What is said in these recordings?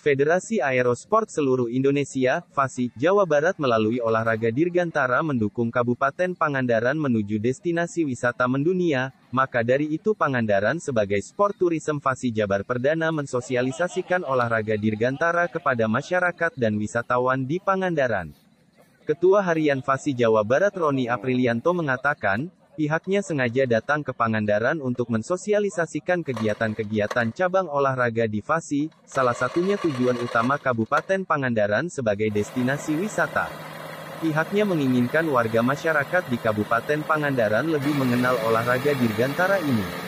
Federasi Aerosport Seluruh Indonesia, FASI, Jawa Barat melalui olahraga dirgantara mendukung Kabupaten Pangandaran menuju destinasi wisata mendunia, maka dari itu Pangandaran sebagai Sport Tourism FASI Jabar Perdana mensosialisasikan olahraga dirgantara kepada masyarakat dan wisatawan di Pangandaran. Ketua Harian FASI Jawa Barat Roni Aprilianto mengatakan, pihaknya sengaja datang ke Pangandaran untuk mensosialisasikan kegiatan-kegiatan cabang olahraga di FASI, salah satunya tujuan utama Kabupaten Pangandaran sebagai destinasi wisata. Pihaknya menginginkan warga masyarakat di Kabupaten Pangandaran lebih mengenal olahraga dirgantara ini.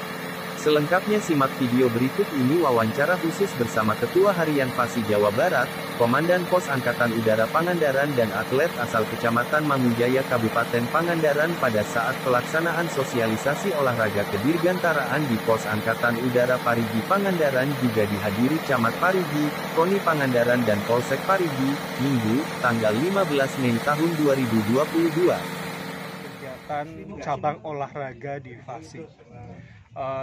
Selengkapnya simak video berikut ini wawancara khusus bersama Ketua Harian FASI Jawa Barat, Komandan Pos Angkatan Udara Pangandaran dan atlet asal Kecamatan Mangunjaya Kabupaten Pangandaran pada saat pelaksanaan sosialisasi olahraga kedirgantaraan di Pos Angkatan Udara Parigi Pangandaran juga dihadiri Camat Parigi, KONI Pangandaran dan Polsek Parigi, Minggu, tanggal 15 Mei tahun 2022. Kegiatan cabang olahraga di FASI.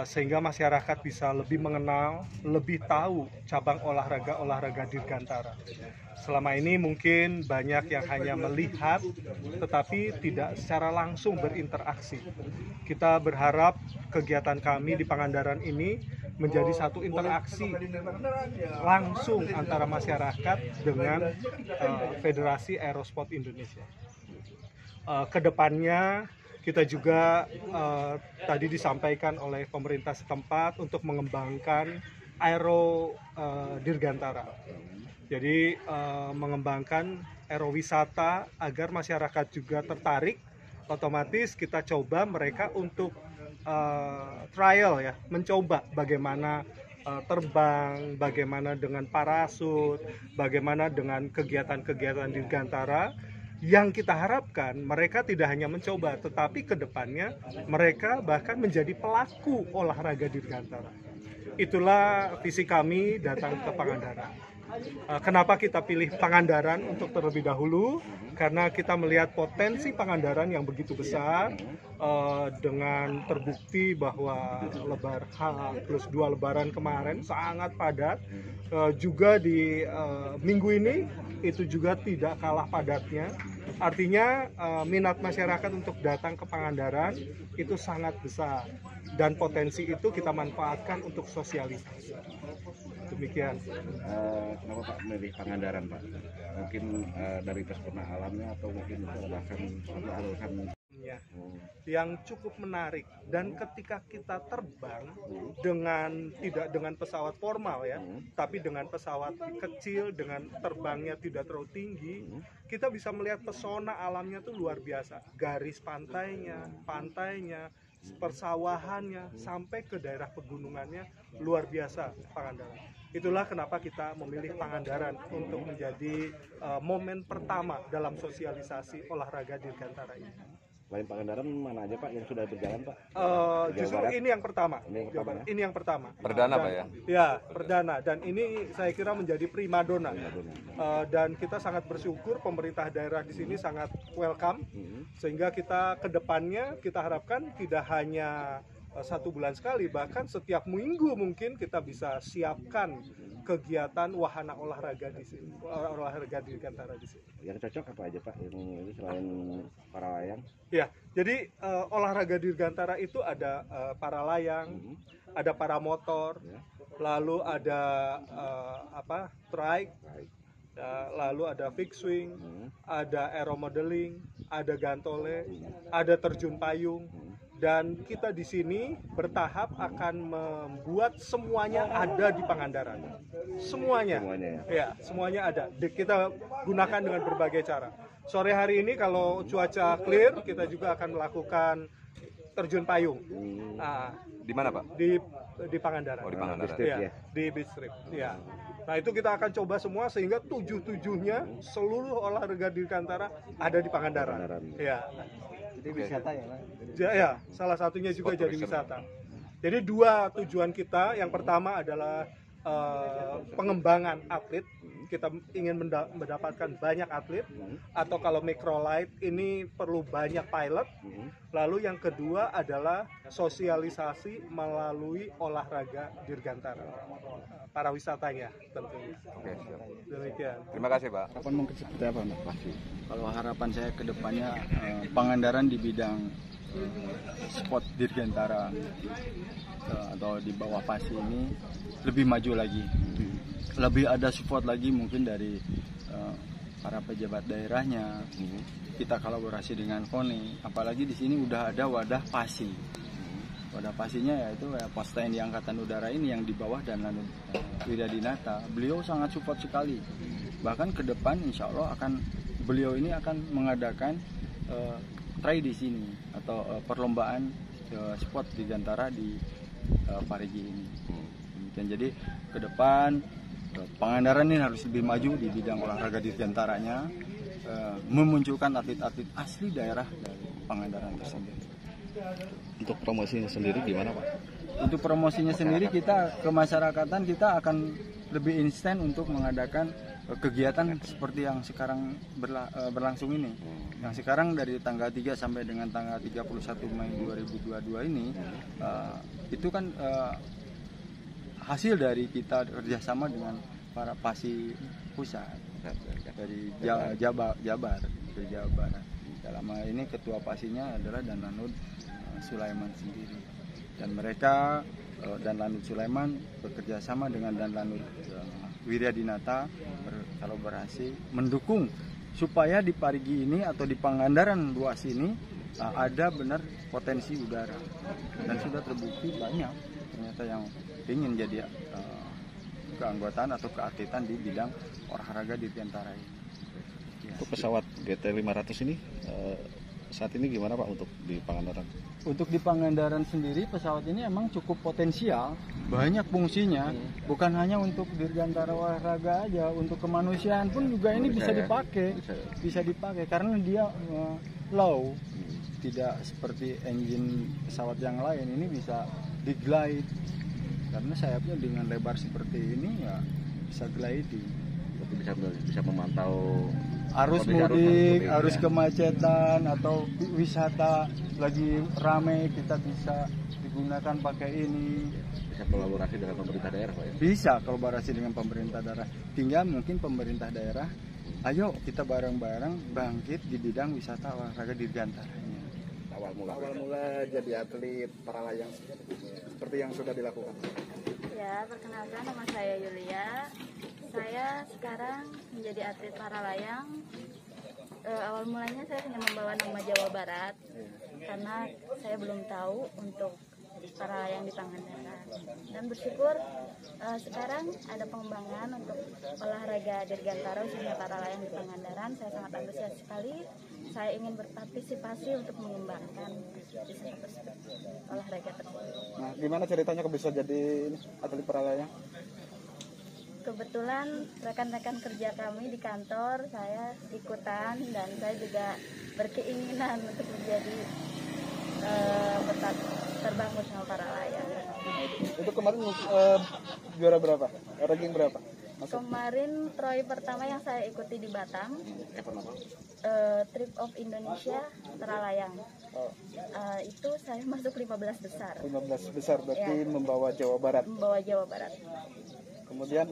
Sehingga masyarakat bisa lebih mengenal, lebih tahu cabang olahraga dirgantara. Selama ini mungkin banyak yang hanya melihat, tetapi tidak secara langsung berinteraksi. Kita berharap kegiatan kami di Pangandaran ini menjadi satu interaksi langsung antara masyarakat dengan Federasi Aerosport Indonesia. Kedepannya kita juga tadi disampaikan oleh pemerintah setempat untuk mengembangkan aero dirgantara. Jadi mengembangkan aerowisata agar masyarakat juga tertarik. Otomatis kita coba mereka untuk trial ya, mencoba bagaimana terbang, bagaimana dengan parasut, bagaimana dengan kegiatan-kegiatan dirgantara. Yang kita harapkan mereka tidak hanya mencoba, tetapi ke depannya mereka bahkan menjadi pelaku olahraga dirgantara. Itulah visi kami datang ke Pangandaran. Kenapa kita pilih Pangandaran untuk terlebih dahulu? Karena kita melihat potensi Pangandaran yang begitu besar, dengan terbukti bahwa H+2 Lebaran kemarin sangat padat. Juga di minggu ini itu juga tidak kalah padatnya. Artinya minat masyarakat untuk datang ke Pangandaran itu sangat besar, dan potensi itu kita manfaatkan untuk sosialisasi. Demikian. Kenapa Pak memilih Pangandaran, Pak? Mungkin dari pesona alamnya atau mungkin itu alasan yang cukup menarik, dan ketika kita terbang tidak dengan pesawat formal ya, tapi dengan pesawat kecil dengan terbangnya tidak terlalu tinggi, kita bisa melihat pesona alamnya tuh luar biasa. Garis pantainya, persawahannya sampai ke daerah pegunungannya luar biasa Pangandaran. Itulah kenapa kita memilih Pangandaran untuk menjadi momen pertama dalam sosialisasi olahraga dirgantara ini. Selain Pangandaran, mana aja Pak yang sudah berjalan Pak? Justru ini yang pertama. Ini yang pertama. Perdana Pak ya? Ya, perdana. Dan ini saya kira menjadi primadona. Dan kita sangat bersyukur pemerintah daerah di sini sangat welcome. Sehingga kita ke depannya kita harapkan tidak hanya 1 bulan sekali, bahkan setiap minggu mungkin kita bisa siapkan kegiatan wahana olahraga di sini, olahraga dirgantara di sini. Yang cocok apa aja Pak? Yang ini selain para layang? Ya, jadi olahraga dirgantara itu ada para layang, ada para motor, lalu ada trike, lalu ada fixed wing, ada aeromodeling, ada gantole, ada terjun payung. Dan kita di sini bertahap akan membuat semuanya ada di Pangandaran. Semuanya ya, semuanya ada. Kita gunakan dengan berbagai cara. Sore hari ini kalau cuaca clear, kita juga akan melakukan terjun payung. Nah, di mana Pak? Di Pangandaran. Oh, di Pangandaran. Ya, di Beach Strip. Ya. Nah, itu kita akan coba semua sehingga 7-7-nya seluruh olahraga dirgantara ada di Pangandaran. Ya. Jadi wisata ya Pak? Ya, salah satunya juga jadi wisata. Jadi 2 tujuan kita, yang pertama adalah pengembangan atlet, kita ingin mendapatkan banyak atlet, atau kalau microlight ini perlu banyak pilot. Lalu yang kedua adalah sosialisasi melalui olahraga dirgantara para wisatanya tentunya. Oke, siap. Demikian. Terima kasih Pak. Harapan mungkin seperti apa Mbak? Kalau harapan saya ke depannya Pangandaran di bidang sport dirgantara atau di bawah PASI ini lebih maju lagi, lebih ada support lagi mungkin dari para pejabat daerahnya. Kita kolaborasi dengan KONI, apalagi di sini udah ada wadah PASI. Wadah PASI-nya yaitu Pos TNI Angkatan Udara ini yang di bawah Danlanut Wiryadinata. Beliau sangat support sekali. Bahkan ke depan insya Allah beliau ini akan mengadakan try di sini atau perlombaan sport dirgantara di Parigi ini. Dan jadi ke depan Pangandaran ini harus lebih maju di bidang olahraga dirgantaranya, memunculkan atlet-atlet asli daerah dari Pangandaran tersebut. Untuk promosinya sendiri gimana Pak? Untuk promosinya sendiri kita kemasyarakatan kita akan lebih instan untuk mengadakan kegiatan seperti yang sekarang berlangsung ini. Yang sekarang dari tanggal 3 sampai dengan tanggal 31 Mei 2022 ini itu kan hasil dari kita kerjasama dengan para PASI pusat dari Jabar, dari Jawa Barat. Dalam hal ini ketua PASI-nya adalah Danlanut Sulaiman sendiri, dan mereka Danlanut Sulaiman bekerja sama dengan Danlanut Wiryadinata berkolaborasi mendukung supaya di Parigi ini atau di Pangandaran luas ini ada benar potensi udara, dan sudah terbukti banyak ternyata yang ingin jadi keanggotaan atau keatletan di bidang olahraga dirgantara ini. Untuk pesawat GT500 ini saat ini gimana Pak untuk di Pangandaran? Untuk di Pangandaran sendiri pesawat ini emang cukup potensial, banyak fungsinya, bukan hanya untuk dirgantara olahraga aja, untuk kemanusiaan pun juga ini bisa dipakai karena dia low, tidak seperti engine pesawat yang lain. Ini bisa di-glide karena sayapnya dengan lebar seperti ini ya bisa gliding. Bisa memantau Arus mudik, arus kemacetan atau wisata lagi ramai, kita bisa digunakan pakai ini. bisa kolaborasi dengan pemerintah daerah Pak ya? Bisa kolaborasi dengan pemerintah daerah. Tinggal mungkin pemerintah daerah, ayo kita bareng-bareng bangkit di bidang wisata olahraga dirgantaranya. Awal mula jadi atlet para layang seperti yang sudah dilakukan. Ya, perkenalkan nama saya Yulia. Saya sekarang menjadi atlet para layang. Awal mulanya saya hanya membawa nama Jawa Barat karena saya belum tahu untuk para layang di Pangandaran. Dan bersyukur sekarang ada pengembangan untuk olahraga dirgantara khususnya para layang di Pangandaran. Saya sangat antusias sekali. Saya ingin berpartisipasi untuk mengembangkan olahraga tersebut. Nah, gimana ceritanya kok bisa jadi atlet para layang? Kebetulan rekan-rekan kerja kami di kantor saya ikutan, dan saya juga berkeinginan untuk menjadi terbang bersama para layang. Itu kemarin juara berapa? Ranking berapa? Kemarin Troy pertama yang saya ikuti di Batam, Trip of Indonesia Teralayang. Itu saya masuk 15 besar. 15 besar berarti Ya. membawa Jawa Barat. Membawa Jawa Barat. Kemudian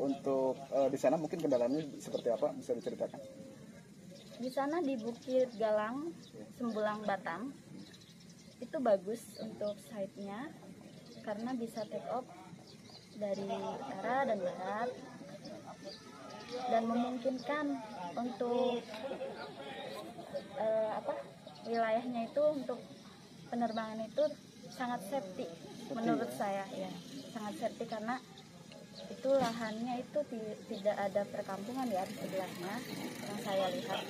untuk di sana mungkin kendalanya seperti apa, bisa diceritakan? Di sana di Bukit Galang, Sembulang, Batam, itu bagus untuk site-nya karena bisa take off dari utara dan barat, dan memungkinkan untuk wilayahnya itu untuk penerbangan itu sangat safety menurut saya ya, sangat safety karena itu lahannya itu tidak ada perkampungan ya di sebelahnya, yang saya lihat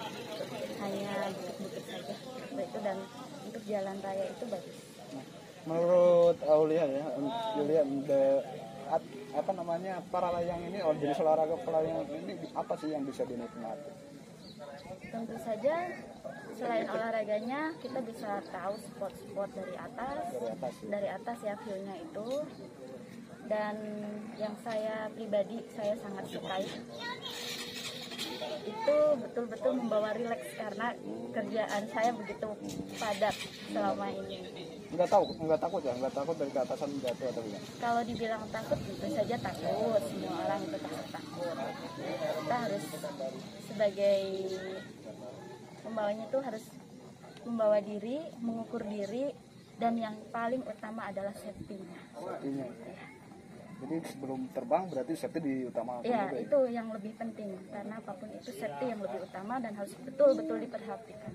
hanya bukit-bukit saja itu, dan untuk jalan raya itu bagus. Menurut Aulia ya, Julia, apa namanya para layang ini, jenis olahraga para layang ini apa sih yang bisa dinikmati? Tentu saja selain olahraganya kita bisa tahu spot-spot dari atas ya view-nya itu. dan yang saya pribadi saya sangat sukai itu betul-betul membawa rileks karena kerjaan saya begitu padat selama ini. Nggak takut dari keatasan jatuh atau tidak? Kalau dibilang takut tentu saja takut, semua orang itu takut. Kita harus sebagai pembawanya itu harus membawa diri, mengukur diri, dan yang paling utama adalah safety-nya. Safety-nya. Jadi sebelum terbang berarti safety diutamakan. Ya, itu yang lebih penting karena apapun itu safety yang lebih utama dan harus betul-betul diperhatikan.